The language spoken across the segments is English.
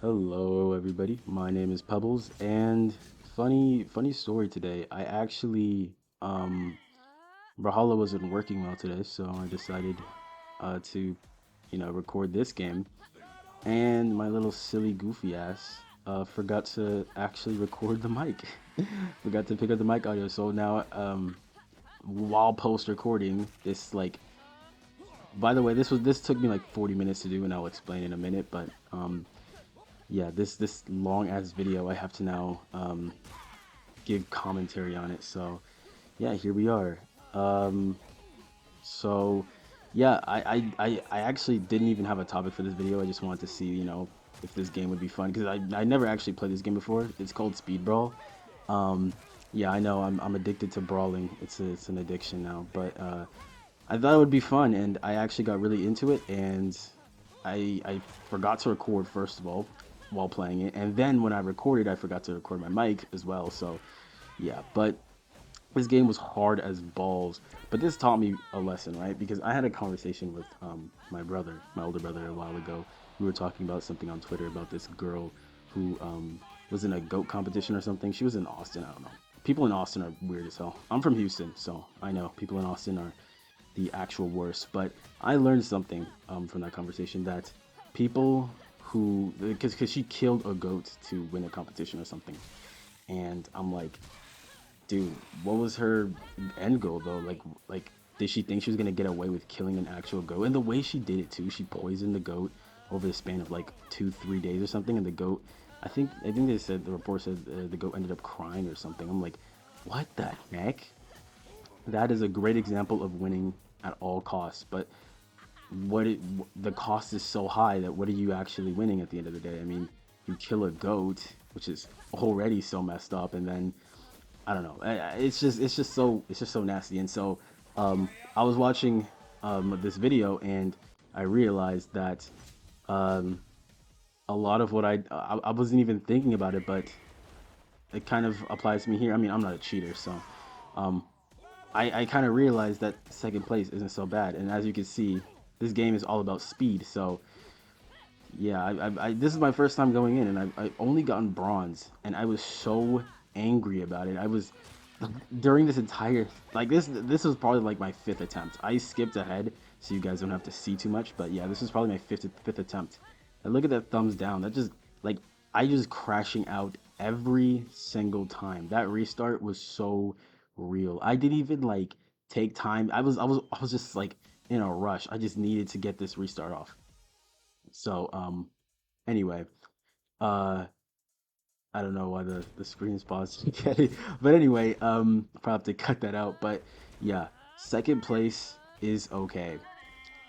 Hello, everybody. My name is Pebbles, and funny story today. I actually, Brawlhalla wasn't working well today, so I decided to, record this game. And my little silly goofy ass forgot to actually record the mic. Forgot to pick up the mic audio. So now, while post recording, this like, by the way, this took me like 40 minutes to do, and I'll explain in a minute. But yeah, this long ass video I have to now give commentary on it. So yeah, here we are. Um, so yeah, I actually didn't even have a topic for this video. I just wanted to see, if this game would be fun because I never actually played this game before. It's called Speed Brawl. Um, yeah, I know I'm addicted to brawling. It's an addiction now, but I thought it would be fun, and I actually got really into it, and I forgot to record first of all while playing it, and then when I recorded, I forgot to record my mic as well. So yeah, but this game was hard as balls. But this taught me a lesson, right? Because I had a conversation with my brother, my older brother, a while ago. We were talking about something on Twitter about this girl who was in a goat competition or something. She was in Austin. I don't know. People in Austin are weird as hell. I'm from Houston, so I know people in Austin are the actual worst. But I learned something from that conversation that people who, because she killed a goat to win a competition or something, and I'm like, dude, what was her end goal though? Like, did she think she was gonna get away with killing an actual goat? And the way she did it too, she poisoned the goat over the span of like 2, 3 days or something, and the goat, I think they said the report said the goat ended up crying or something. I'm like, what the heck? That is a great example of winning at all costs, but the cost is so high that what are you actually winning at the end of the day? I mean, you kill a goat, which is already so messed up, and then I don't know. It's just so nasty. And so I was watching this video and I realized that um, a lot of what I wasn't even thinking about it, but it kind of applies to me here. I mean, I'm not a cheater, so um, I kind of realized that second place isn't so bad. And as you can see, this game is all about speed. So yeah, this is my first time going in, and I only gotten bronze, and I was so angry about it. I was during this entire this was probably like my fifth attempt. I skipped ahead so you guys don't have to see too much, but yeah, this was probably my fifth attempt. And look at that thumbs down. That just like I just crashing out every single time. That restart was so real. I didn't even like take time. I was just like in a rush. I just needed to get this restart off. So anyway, uh I don't know why the screen is paused. Okay, but anyway, probably have to cut that out. But yeah, second place is okay.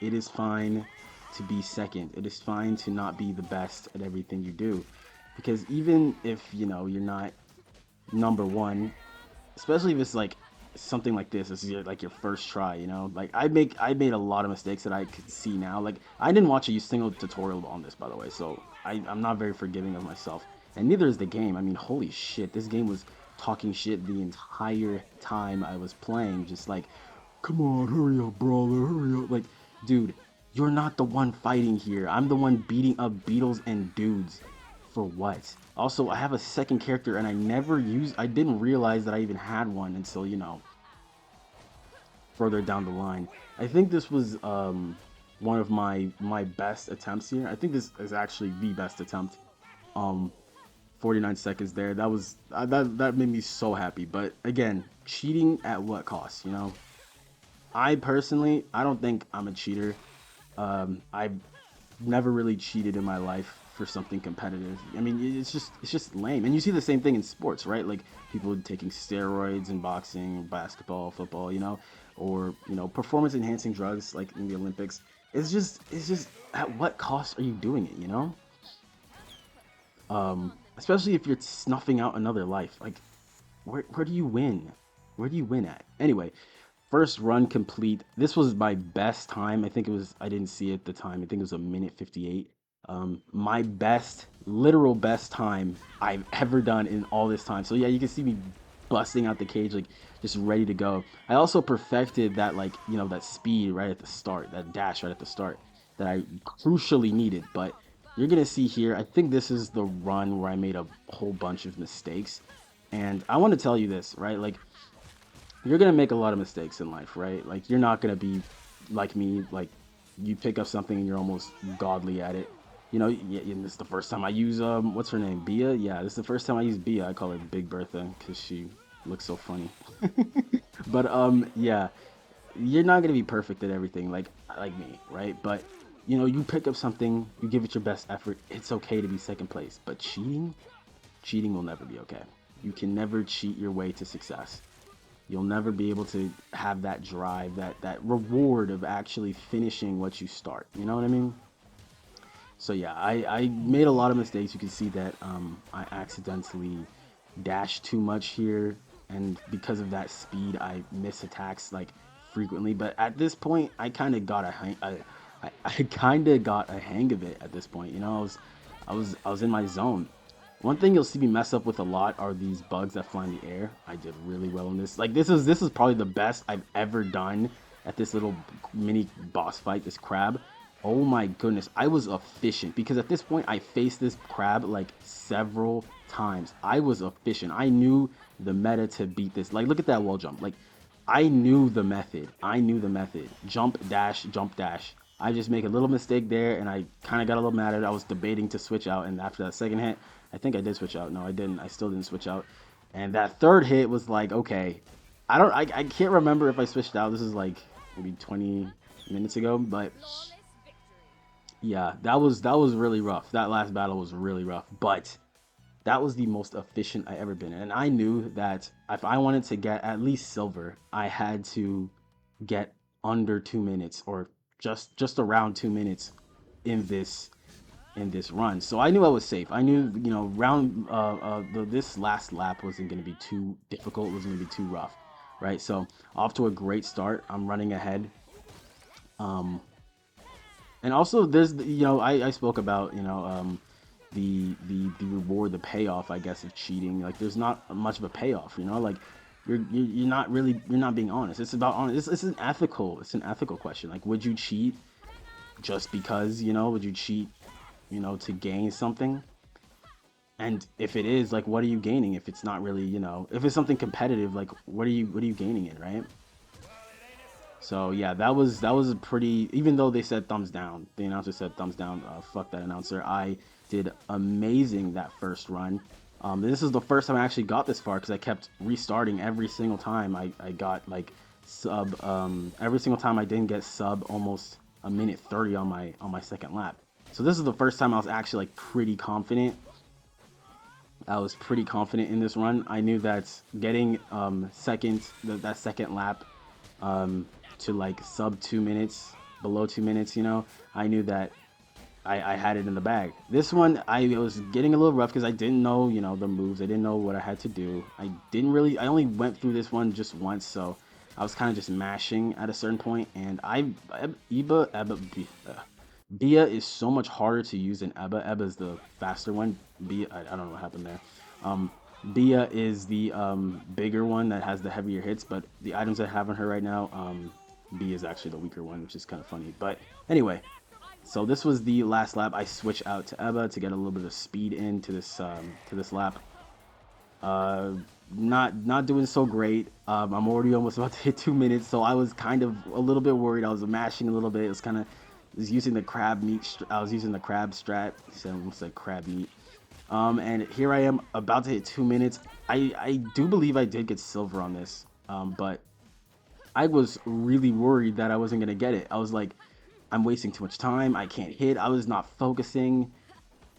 It is fine to be second. It is fine to not be the best at everything you do, because even if you're not number one, especially if it's like something like this is like your first try, like I made a lot of mistakes that I could see now. Like I didn't watch a single tutorial on this, by the way, so I'm not very forgiving of myself, and neither is the game. I mean, holy shit, this game was talking shit the entire time I was playing, just like, come on, hurry up, brawler, hurry up. Like, dude, you're not the one fighting here. I'm the one beating up beetles and dudes. For what? Also, I have a second character and I didn't realize that I even had one until, further down the line. I think this was one of my best attempts here. I think this is actually the best attempt. Um 49 seconds there. That made me so happy. But again, cheating at what cost, I personally, I don't think I'm a cheater. I've never really cheated in my life for something competitive. I mean, it's just lame. And you see the same thing in sports, right? Like people taking steroids in boxing, basketball, football, or performance enhancing drugs like in the Olympics. It's just at what cost are you doing it, especially if you're snuffing out another life. Like where do you win? Where do you win at? Anyway, first run complete. This was my best time. I think it was, I didn't see it at the time. I think it was a minute 58. My best, literal best time I've ever done in all this time. So yeah, you can see me busting out the cage, like just ready to go. I also perfected that, like, that speed right at the start, that dash right at the start that I crucially needed. But you're gonna see here, I think this is the run where I made a whole bunch of mistakes. And I want to tell you this, right? Like, you're gonna make a lot of mistakes in life, right? Like, you're not gonna be like me, like you pick up something and you're almost godly at it. You know, this is the first time I use what's her name, Bia? Yeah, this is the first time I use Bia. I call her Big Bertha because she looks so funny. But yeah, you're not gonna be perfect at everything like me, right? But you know, you pick up something, you give it your best effort. It's okay to be second place, but cheating will never be okay. You can never cheat your way to success. You'll never be able to have that drive, that reward of actually finishing what you start. You know what I mean? So yeah, I made a lot of mistakes. You can see that I accidentally dashed too much here, and because of that speed, I miss attacks like frequently. But at this point, I kind of got a hang. I kind of got a hang of it at this point. You know, I was in my zone. One thing you'll see me mess up with a lot are these bugs that fly in the air. I did really well in this. Like this is probably the best I've ever done at this little mini boss fight, this crab. Oh my goodness, I was efficient because at this point I faced this crab like several times. I was efficient. I knew the meta to beat this. Like look at that wall jump. Like I knew the method. I knew the method. Jump, dash, jump, dash. I just make a little mistake there, and I kind of got a little mad at it. I was debating to switch out, and after that second hit, I think I did switch out. No, I didn't. I still didn't switch out. And that third hit was like, okay, I can't remember if I switched out. This is like maybe 20 minutes ago, but yeah, that was really rough. That last battle was really rough, but that was the most efficient I ever been in. And I knew that if I wanted to get at least silver, I had to get under 2 minutes or just around 2 minutes in this run. So I knew I was safe. I knew, you know, this last lap wasn't going to be too difficult. It wasn't going to be too rough, right? So off to a great start. I'm running ahead. Um, and also there's, you know, I spoke about, you know, the reward, the payoff, I guess, of cheating. Like there's not much of a payoff, you know, like you're not really, you're not being honest. It's about honest. It's an ethical question. Like, would you cheat just because, you know, would you cheat, you know, to gain something? And if it is, like, what are you gaining? If it's not really, you know, if it's something competitive, like, what are you gaining in, right? So yeah, that was a pretty. Even though they said thumbs down, the announcer said thumbs down. Fuck that announcer. I did amazing that first run. This is the first time I actually got this far because I kept restarting every single time I got like sub. Every single time I didn't get sub almost a minute 30 on my second lap. So this is the first time I was actually like pretty confident. I was pretty confident in this run. I knew that getting that second lap to like sub 2 minutes, below 2 minutes, you know, I knew that I had it in the bag. This one, I was getting a little rough because I didn't know, you know, the moves. I didn't know what I had to do. I only went through this one just once, so I was kind of just mashing at a certain point, and Bia is so much harder to use than Eba. Eba is the faster one. Bia, I don't know what happened there. Um, Bia is the bigger one that has the heavier hits, but the items I have on her right now, Bia is actually the weaker one, which is kind of funny. But anyway, so this was the last lap. I switched out to Eba to get a little bit of speed into this lap. Uh, not doing so great. I'm already almost about to hit 2 minutes, so I was kind of a little bit worried. I was mashing a little bit. It was kind of was using the crab meat. I was using the crab strat. So I almost like crab meat. And here I am about to hit 2 minutes. I do believe I did get silver on this. But I was really worried that I wasn't gonna get it. I was like, I'm wasting too much time. I can't hit. I was not focusing.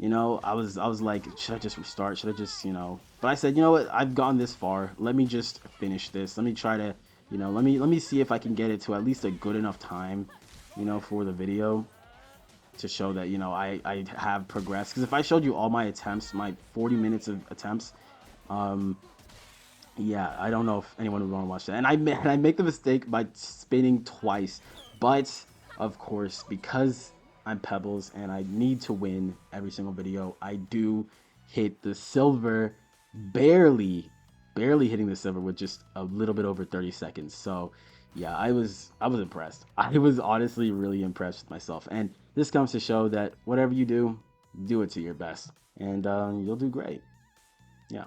You know, I was like, should I just restart? Should I just, you know? But I said, you know what? I've gone this far. Let me just finish this. Let me try to, you know, let me see if I can get it to at least a good enough time, you know, for the video to show that, you know, I have progressed. Because if I showed you all my attempts, my 40 minutes of attempts, um, yeah, I don't know if anyone would want to watch that. And I make the mistake by spinning twice, but of course, because I'm Pebbles and I need to win every single video, I do hit the silver, barely, barely hitting the silver with just a little bit over 30 seconds. So yeah, I was impressed. I was honestly really impressed with myself. And this comes to show that whatever you do, do it to your best, and you'll do great. Yeah.